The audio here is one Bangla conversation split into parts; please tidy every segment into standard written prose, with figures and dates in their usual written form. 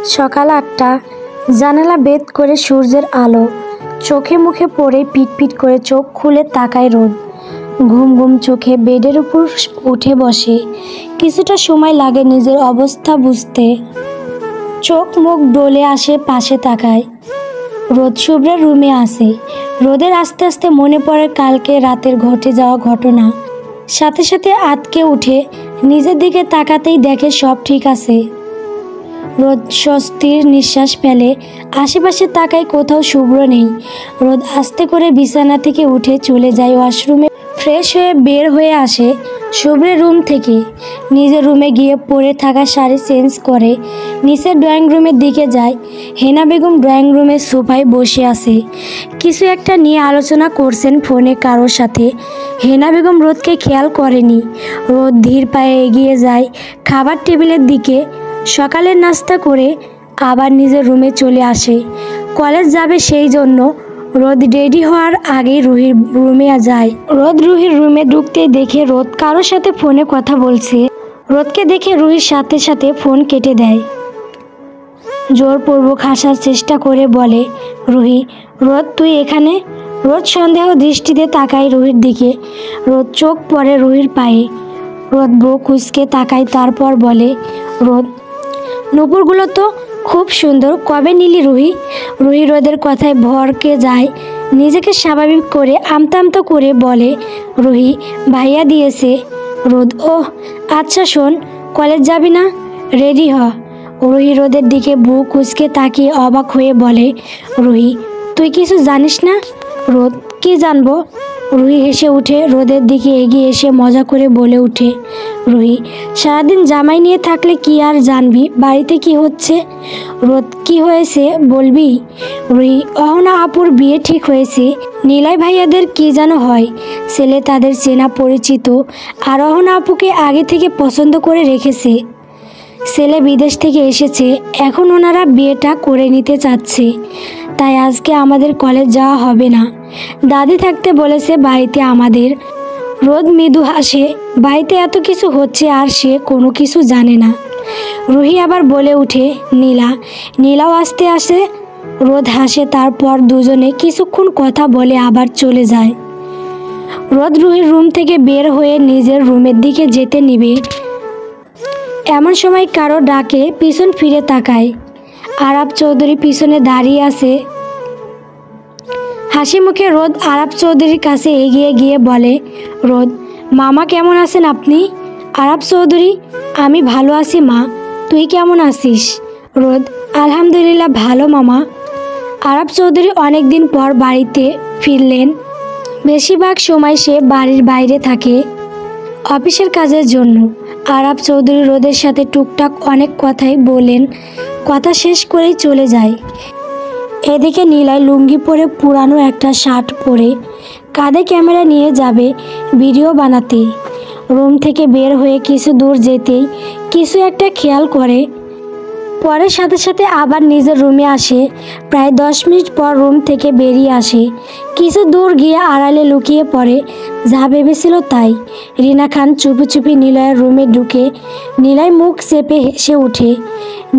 সকাল ৮টা। জানালা বেদ করে সূর্যের আলো চোখে মুখে পড়ে পিটপিট করে চোখ খুলে তাকায় রোদ। ঘুম ঘুম চোখে বেডের উপর উঠে বসে। কিছুটা সময় লাগে নিজের অবস্থা বুঝতে। চোখ মুখ ডলে আসে, পাশে তাকায়। রোদ শুভ্রের রুমে আসে। রোদের আস্তে আস্তে মনে পড়ে কালকে রাতের ঘটে যাওয়া ঘটনা। সাথে সাথে আঁতকে উঠে নিজের দিকে তাকাতেই দেখে সব ঠিক আছে। রোদ স্বস্তির নিঃশ্বাস ফেলে। আশেপাশে তাকায়, কোথাও শুভ্র নেই। রোদ আস্তে করে বিছানা থেকে উঠে চলে যায় ওয়াশরুমে। ফ্রেশ হয়ে বের হয়ে আসে শুভ্রের রুম থেকে। নিজের রুমে গিয়ে পরে থাকা শাড়ি চেঞ্জ করে নিচের ড্রয়িং রুমের দিকে যায়। হেনা বেগম ড্রয়িং রুমের সোফায় বসে আছে, কিছু একটা নিয়ে আলোচনা করছেন ফোনে কারোর সাথে। হেনা বেগম রোদকে খেয়াল করেনি। রোদ ধীর পায়ে এগিয়ে যায় খাবার টেবিলের দিকে। সকালের নাস্তা করে আবার নিজের রুমে চলে আসে। কলেজ যাবে সেই জন্য রোদ রেডি হওয়ার আগেই রুহির রুমে যায়। রোদ রুহির রুমে ঢুকতে দেখে রোদ কারোর সাথে ফোনে কথা বলছে। রোদকে দেখে রুহির সাথে সাথে ফোন কেটে দেয়। জোরপূর্বক হাসার চেষ্টা করে বলে, রুহি, রোদ তুই এখানে? রোদ সন্দেহ দৃষ্টিতে তাকায় রুহির দিকে। রোদ চোখ পড়ে রুহির পায়ে। রোদ বউ কুঁচকে তাকায়, তারপর বলে, রোদ, নূপুরগুলো তো খুব সুন্দর, কবে নিলি রুহি? রুহি রোদের কথায় ভরকে যায়। নিজেকে স্বাভাবিক করে আমতা আমতা করে বলে, রুহি ভাইয়া দিয়েছে। রোদ, ওহ আচ্ছা, শোন, কলেজ যাবি না? রেডি হ। রুহি রোদের দিকে বুক কুঁচকে তাকিয়ে অবাক হয়ে বলে, রুহি তুই কিছু জানিস না? রোদ, কি জানবো? রুহি হেসে উঠে রোদের দিকে এগিয়ে এসে মজা করে বলে উঠে, রুহি সারাদিন জামাই নিয়ে থাকলে কি আর জানবি বাড়িতে কি হচ্ছে? রোদ, কি হয়েছে বলবি? রুহি, অহনা আপুর বিয়ে ঠিক হয়েছে। নিলয় ভাইয়াদের কি যেন হয়, ছেলে তাদের চেনা পরিচিত, আর অহনা আপুকে আগে থেকে পছন্দ করে রেখেছে। ছেলে বিদেশ থেকে এসেছে, এখন ওনারা বিয়েটা করে নিতে চাচ্ছে। তাই আজকে আমাদের কলেজ যাওয়া হবে না, দাদি থাকতে বলেছে বাড়িতে আমাদের। রোদ মৃদু হাসে। বাড়িতে এত কিছু হচ্ছে আর সে কোনো কিছু জানে না। রুহি আবার বলে উঠে, নীলাও আসতে আসে। রোদ হাসে, তারপর দুজনে কিছুক্ষণ কথা বলে আবার চলে যায়। রোদ রুহির রুম থেকে বের হয়ে নিজের রুমের দিকে যেতে নিবে, এমন সময় কারো ডাকে পিছন ফিরে তাকায়। আরাব চৌধুরী পিছনে দাঁড়িয়ে আছে। হাসি মুখে রোদ আরাব চৌধুরীর কাছে এগিয়ে গিয়ে বলে, রোদ, মামা কেমন আছেন আপনি? আরাব চৌধুরী, আমি ভালো আছি মা, তুই কেমন আছিস? রোদ, আলহামদুলিল্লাহ ভালো মামা। আরাব চৌধুরী অনেক দিন পর বাড়িতে ফিরলেন। বেশিরভাগ সময় সে বাড়ির বাইরে থাকে অফিসের কাজের জন্য। আরাব চৌধুরী রোদের সাথে টুকটাক অনেক কথাই বলেন, কথা শেষ করেই চলে যায়। এদিকে নিলয় লুঙ্গি পরে পুরানো একটা শার্ট পরে কাঁধে ক্যামেরা নিয়ে যাবে ভিডিও বানাতে। রুম থেকে বের হয়ে কিছু দূর যেতেই কিছু একটা খেয়াল করে, পরে সাথে সাথে আবার নিজের রুমে আসে। প্রায় 10 মিনিট পর রুম থেকে বেরিয়ে আসে। কিছু দূর গিয়ে আড়ালে লুকিয়ে পড়ে, যা ভেবেছিল তাই। রিনা খান চুপি চুপি নিলয়ের রুমে ঢুকে নিলয় মুখ চেপে হেসে ওঠে।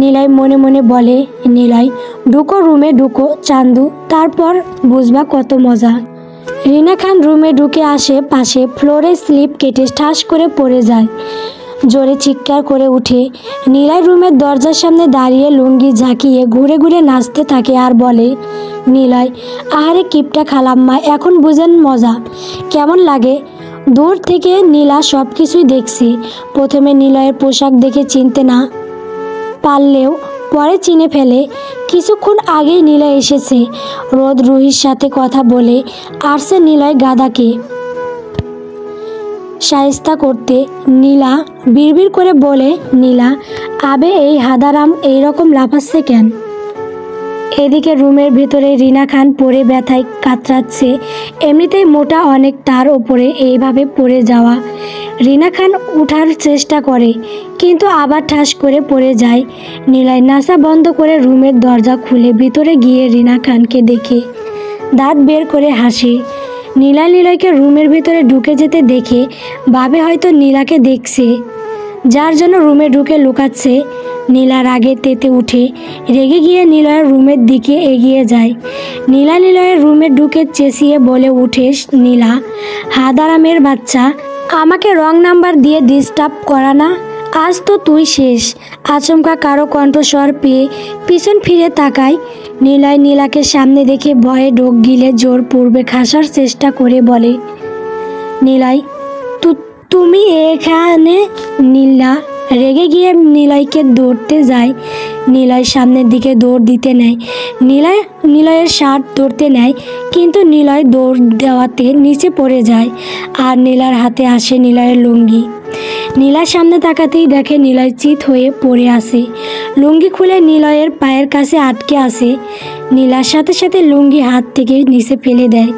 নিলয় মনে মনে বলে, নিলয় ঢুকো রুমে, ঢুকো চান্দু, তারপর বুঝবা কত মজা। রিনা খান রুমে ঢুকে আসে, পাশে ফ্লোরে স্লিপ কেটে ঠাস করে পড়ে যায়। জোরে চিৎকার করে উঠে। নিলয় রুমের দরজার সামনে দাঁড়িয়ে লুঙ্গি ঝাঁকিয়ে ঘুরে ঘুরে নাচতে থাকে আর বলে, নিলয়, আহারে কিপটা খালাম্মা, এখন বুঝেন মজা কেমন লাগে? দূর থেকে নীলা সব কিছুই দেখছে। প্রথমে নিলয়ের পোশাক দেখে চিনতে না পারলেও পরে চিনে ফেলে। কিছুক্ষণ আগেই নিলয় এসেছে। রোদ রুহির সাথে কথা বলে আসছে নিলয় গাদাকে শায়েস্তা করতে। নীলা বিড়বিড় করে বলে, নীলা, আবে এই হাদারাম এইরকম লাফাচ্ছে কেন? এদিকে রুমের ভেতরে রিনা খান পড়ে ব্যথায় কাতরাচ্ছে। এমনিতেই মোটা অনেক, তার ওপরে এইভাবে পড়ে যাওয়া। রিনা খান উঠার চেষ্টা করে, কিন্তু আবার ঠাস করে পড়ে যায়। নিলয় নাসা বন্ধ করে রুমের দরজা খুলে ভিতরে গিয়ে রিনা খানকে দেখে দাঁত বের করে হাসে। নীলয়কে রুমের ভিতরে ঢুকে যেতে দেখে ভাবে হয়তো নীলাকে দেখছে। যার জন্য রুমে ঢুকে লুকাচ্ছে। নীলা রাগে তেতে উঠে রেগে গিয়ে নিলয়ের রুমের দিকে এগিয়ে যায়। নীলা নিলয়ের রুমে ঢুকে চেঁচিয়ে বলে উঠে, নীলা হাদারামের বাচ্চা, আমাকে রং নাম্বার দিয়ে ডিস্টার্ব করা না, আজ তো তুই শেষ। আচমকা কারো কণ্ঠস্বর পেয়ে পিছন ফিরে তাকায়। নিলয় নীলাকে সামনে দেখে ভয়ে ঢোক গিলে জোর পূর্বে খাসার চেষ্টা করে বলে, নিলয় তুমি এখানে? নীলা রেগে গিয়ে নিলয়কে দৌড়তে যায়। নিলয় সামনের দিকে দৌড় দিতে নেয়। নিলয়ের শার্ট ধরতে নেয়, কিন্তু নিলয় দৌড় দেওয়াতে নিচে পড়ে যায় আর নীলার হাতে আসে নিলয়ের লুঙ্গি। নীলার সামনে তাকাতেই দেখে নিলয় চিত হয়ে পড়ে আসে। লুঙ্গি খুলে নিলয়ের পায়ের কাছে আটকে আসে। নীলার সাথে সাথে লুঙ্গি হাত থেকে নিচে ফেলে দেয়।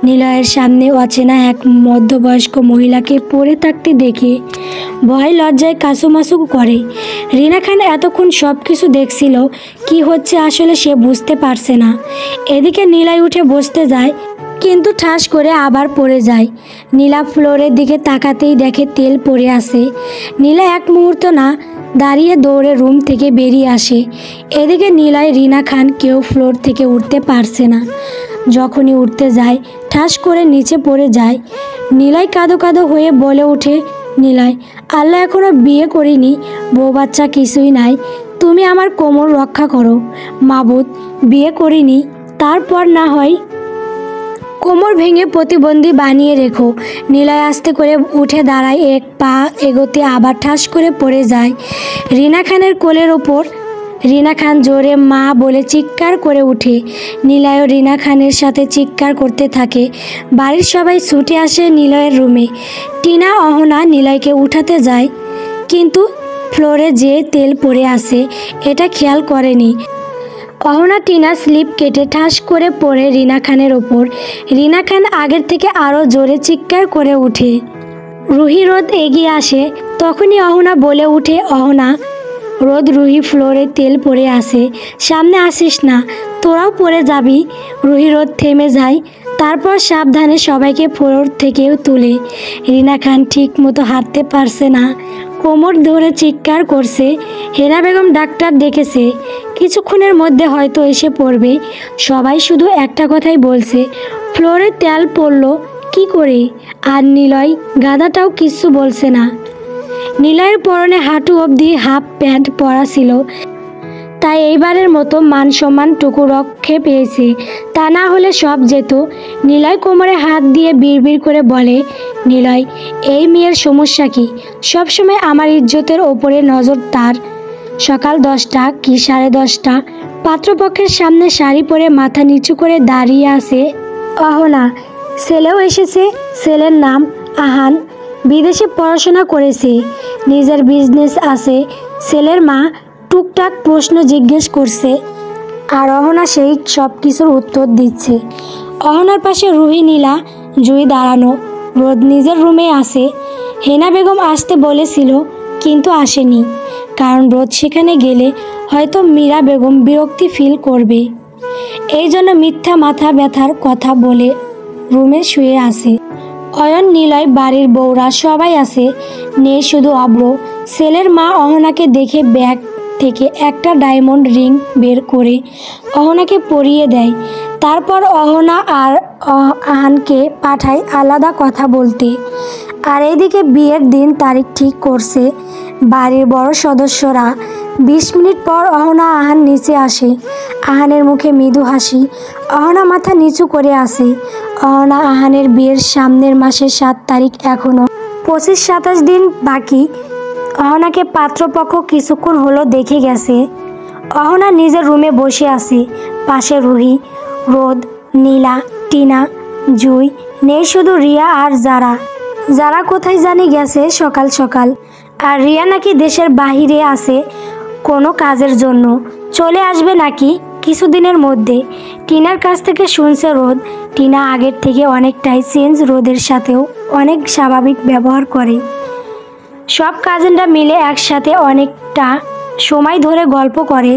নিলয়ের সামনে অচেনা এক মধ্যবয়স্ক মহিলাকে পড়ে থাকতে দেখে ভয় লজ্জায় কাসুমাসু করে। রিনা খান এতক্ষণ সব কিছু দেখছিল, কি হচ্ছে আসলে সে বুঝতে পারছে না। এদিকে নিলয় উঠে বসতে যায়, কিন্তু ঠাস করে আবার পড়ে যায়। নীলা ফ্লোরের দিকে তাকাতেই দেখে তেল পড়ে আসে। নীলা এক মুহূর্ত না দাঁড়িয়ে দৌড়ে রুম থেকে বেরিয়ে আসে। এদিকে নিলয়, রিনা খান কেউ ফ্লোর থেকে উঠতে পারছে না। যখনই উঠতে যায় ঠাস করে নিচে পড়ে যায়। নিলয় কাঁদো কাঁদো হয়ে বলে ওঠে, নিলয়, আল্লাহ এখনও বিয়ে করিনি, বউ বাচ্চা কিছুই নাই, তুমি আমার কোমর রক্ষা করো মাবুদ। বিয়ে করিনি, তারপর না হয় কোমর ভেঙে প্রতিবন্ধী বানিয়ে রেখো। নিলয় আস্তে করে উঠে দাঁড়ায়, এক পা এগোতে আবার ঠাস করে পড়ে যায় রিনা খানের কোলের ওপর। রিনা খান জোরে মা বলে চিৎকার করে ওঠে। নিলয়ও রিনা খানের সাথে চিৎকার করতে থাকে। বাড়ির সবাই ছুটে আসে নিলয়ের রুমে। টিনা, অহনা নিলয়কে উঠাতে যায়, কিন্তু ফ্লোরে যে তেল পড়ে আসে এটা খেয়াল করেনি। অহনা টিনা স্লিপ কেটে ঠাস করে পড়ে রিনা খানের ওপর। রিনা খান আগের থেকে আরও জোরে চিৎকার করে ওঠে। রুহি রোদ এগিয়ে আসে, তখনই অহনা বলে ওঠে, অহনা রোদ, রুহি ফ্লোরে তেল পড়ে আসে, সামনে আসিস না, তোরাও পড়ে যাবি। রুহি রোদ থেমে যায়, তারপর সাবধানে সবাইকে ফ্লোর থেকেও তুলে। রিনা খান ঠিক মতো হাঁটতে পারছে না, কোমর ধরে চিৎকার করছে। হেনা বেগম ডাক্তার ডেকেছে, কিছুক্ষণের মধ্যে হয়তো এসে পড়বে। সবাই শুধু একটা কথাই বলছে, ফ্লোরে তেল পড়লো কি করে? আর নিলয় গাধাটাও কিচ্ছু বলছে না। নিলয়ের পরনে হাঁটু অবধি হাফ প্যান্ট পরা ছিল, তাই এইবারের মতো মান সম্মানটুকু রক্ষে পেয়েছে, তা না হলে সব যেত। নিলয় কোমরে হাত দিয়ে বিড়বিড় করে বলে, নিলয়, এই মেয়ের সমস্যা কি? সবসময় আমার ইজ্জতের ওপরে নজর তার। সকাল 10টা কি 10:30, পাত্রপক্ষের সামনে শাড়ি পরে মাথা নিচু করে দাঁড়িয়ে আছে অহনা। ছেলেও এসেছে, ছেলের নাম আহান, বিদেশে পড়াশোনা করেছে, নিজের বিজনেস আছে। ছেলের মা টুকটাক প্রশ্ন জিজ্ঞেস করছে, আর অহনা সেই সব কিছুর উত্তর দিচ্ছে। অহনার পাশে রুহি, নীলা, জুই দাঁড়ানো। রোদ নিজের রুমে আসে। হেনা বেগম আসতে বলেছিল, কিন্তু আসেনি, কারণ রোদ সেখানে গেলে হয়তো মীরা বেগম বিরক্তি ফিল করবে। এই জন্য মিথ্যা মাথা ব্যথার কথা বলে রুমে শুয়ে আসে। অয়ন, নিলয়, বাড়ির বউরা সবাই আসে, নেই শুধু অব্র। ছেলের মা অহনাকে দেখে ব্যাগ থেকে একটা ডায়মন্ড রিং বের করে অহনাকে পরিয়ে দেয়। তারপর অহনা আর আহানকে পাঠায় আলাদা কথা বলতে। আর এইদিকে বিয়ের দিন তারিখ ঠিক করছে বাড়ির বড় সদস্যরা। 20 মিনিট পর অহনা আহান নিচে আসে। আহানের মুখে মৃদু হাসি। অহনা মাথা নিচু করে আসে। অহনা আহানের বিয়ের সামনের মাসের 7 তারিখ, এখনও 25-27 দিন বাকি। অহনাকে পাত্রপক্ষ কিছুক্ষণ হলো দেখে গেছে। অহনা নিজের রুমে বসে আছে, পাশে রুহি, রোদ, নীলা, টিনা, জুই, নেই শুধু রিয়া আর যারা কোথায় জানি গেছে সকাল সকাল। আর রিয়া নাকি দেশের বাহিরে আছে কোনো কাজের জন্য, চলে আসবে নাকি কিছুদিনের মধ্যে। টিনার কাছ থেকে শুনছে রোদ। টিনা আগের থেকে অনেকটাই চেঞ্জ, রোদের সাথেও অনেক স্বাভাবিক ব্যবহার করে। সব কাজিনরা মিলে একসাথে অনেকটা সময় ধরে গল্প করে।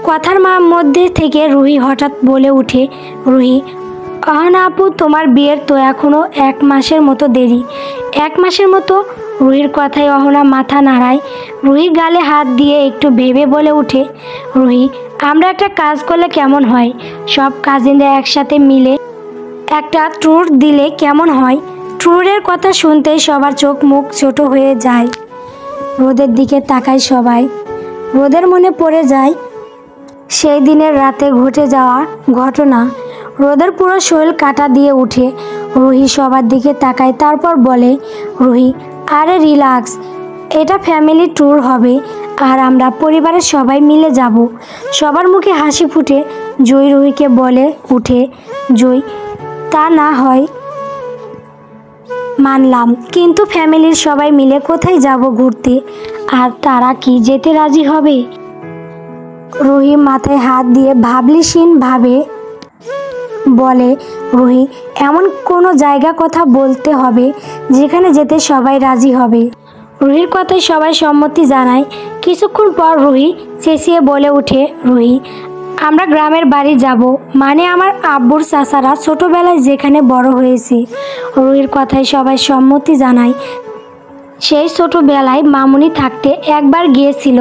কথার মধ্যে থেকে রুহি হঠাৎ বলে ওঠে, রুহি, অহনা আপু, তোমার বিয়ের তো এখনও 1 মাসের মতো দেরি। 1 মাসের মতো রুহির কথায় অহনা মাথা নাড়ায়। রুহির গালে হাত দিয়ে একটু ভেবে বলে ওঠে, রুহি, আমরা একটা কাজ করলে কেমন হয়? সব কাজিনরা একসাথে মিলে একটা ট্যুর দিলে কেমন হয়? ট্যুরের কথা শুনতেই সবার চোখ মুখ ছোট হয়ে যায়। রোদের দিকে তাকায় সবাই। রোদের মনে পড়ে যায় সেই দিনের রাতে ঘটে যাওয়া ঘটনা। রোদের পুরো শরীর কাঁটা দিয়ে উঠে। রুহি সবার দিকে তাকায়, তারপর বলে, রুহি, আরে রিল্যাক্স, এটা ফ্যামিলি ট্যুর হবে আর আমরা পরিবারের সবাই মিলে যাব। সবার মুখে হাসি ফুটে। জয় রুহিকে বলে উঠে, জয়, তা না হয় মানলাম, কিন্তু ফ্যামিলির সবাই মিলে কোথায় যাব ঘুরতে? আর তারা কি যেতে রাজি হবে? রুহি মাথায় হাত দিয়ে ভাবলিসীন ভাবে বলে, রুহি, এমন কোনো জায়গা কথা বলতে হবে যেখানে যেতে সবাই রাজি হবে। রুহির কথায় সবাই সম্মতি জানায়। কিছুক্ষণ পর রুহি চেঁচিয়ে বলে ওঠে, রুহি, আমরা গ্রামের বাড়ি যাব, মানে আমার আব্বুর চাচারা ছোটবেলায় যেখানে বড় হয়েছে। রুহির কথায় সবাই সম্মতি জানায়। সেই ছোটবেলায় মামুনি থাকতে একবার গিয়েছিল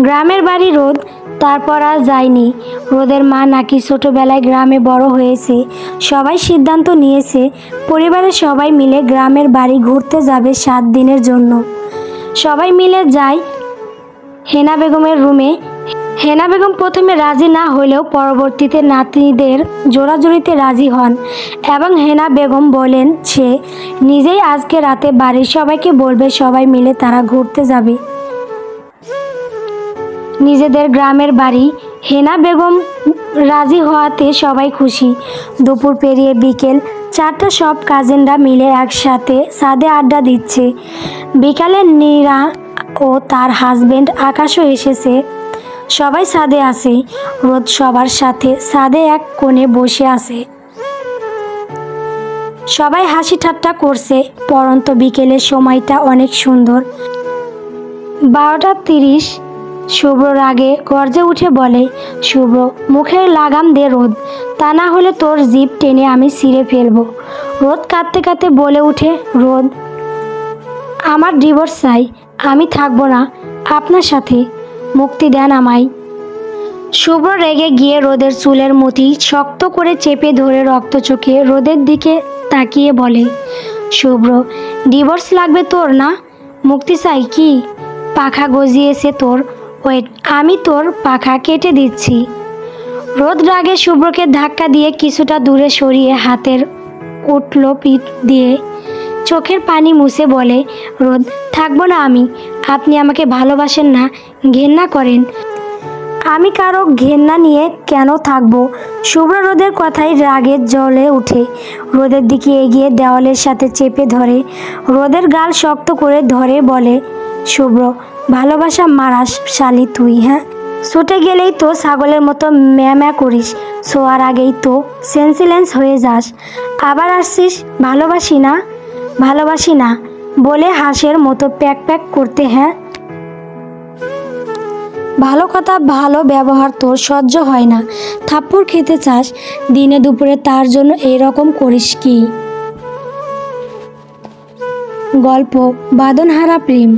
গ্রামের বাড়ি রোদ, তারপর আর যায়নি। রোদের মা নাকি ছোটবেলায় গ্রামে বড় হয়েছে। সবাই সিদ্ধান্ত নিয়েছে পরিবারের সবাই মিলে গ্রামের বাড়ি ঘুরতে যাবে 7 দিনের জন্য। সবাই মিলে যায় হেনা বেগমের রুমে। হেনা বেগম প্রথমে রাজি না হলেও পরবর্তীতে নাতনিদের জোড়াজুড়িতে রাজি হন এবং হেনা বেগম বলেন সে নিজেই আজকে রাতে বাড়ির সবাইকে বলবে সবাই মিলে তারা ঘুরতে যাবে নিজেদের গ্রামের বাড়ি। হেনা বেগম রাজি হওয়াতে সবাই খুশি। দুপুর পেরিয়ে বিকেল 4টা, সব কাজিনরা মিলে একসাথে ছাদে আড্ডা দিচ্ছে। বিকালে নীরা ও তার হাজবেন্ড আকাশও এসেছে। সবাই ছাদে আছে। রোদ সবার সাথে ছাদে এক কোণে বসে আছে। সবাই হাসি ঠাট্টা করছে। পরন্ত বিকেলের সময়টা অনেক সুন্দর। 12:30। শুভ্র রাগে গর্জে উঠে বলে, শুভ্র, মুখের লাগাম দে রোদ, তা না হলে তোর জিভ টেনে আমি ছিঁড়ে ফেলবো। রোদ কাঁদতে কাঁদতে বলে উঠে, রোদ, আমার ডিভোর্স চাই, আমি থাকবো না আপনার সাথে, মুক্তি দেন আমায়। শুভ্র রেগে গিয়ে রোদের চুলের মুঠি শক্ত করে চেপে ধরে রক্ত চোখে রোদের দিকে তাকিয়ে বলে, শুভ্র, ডিভোর্স লাগবে তোর না? মুক্তি চাই কি? পাখা গজিয়েছে তোর, ওয়েট, আমি তোর পাখা কেটে দিচ্ছি। রোদ রাগে শুভ্রকে ধাক্কা দিয়ে কিছুটা দূরে সরিয়ে হাতের উঠল পিঠ দিয়ে চোখের পানি মুছে বলে, রোদ, থাকবো না আমি। আপনি আমাকে ভালোবাসেন না, ঘেন্না করেন। আমি কারো ঘেন্না নিয়ে কেন থাকবো? শুভ্র রোদের কথায় রাগে জ্বলে উঠে। রোদের দিকে এগিয়ে দেওয়ালের সাথে চেপে ধরে। রোদের গাল শক্ত করে ধরে বলে, শুভ্র, ভালোবাসা মারাস শালি তুই, হ্যাঁ? ছুটে গেলেই তো ছাগলের মতো ম্যাঁ করিস, শোয়ার আগেই তো সেন্সিলেন্স হয়ে যাস, আবার আসছিস ভালোবাসি না ভালোবাসি না বলে হাঁসের মতো প্যাক প্যাক করতে, হ্যাঁ? ভালো কথা ভালো ব্যবহার তোর সহ্য হয় না, থাপ্পড় খেতে চাস দিনে দুপুরে, তার জন্য এরকম করিস কি? গল্প বাঁধনহারা প্রেম।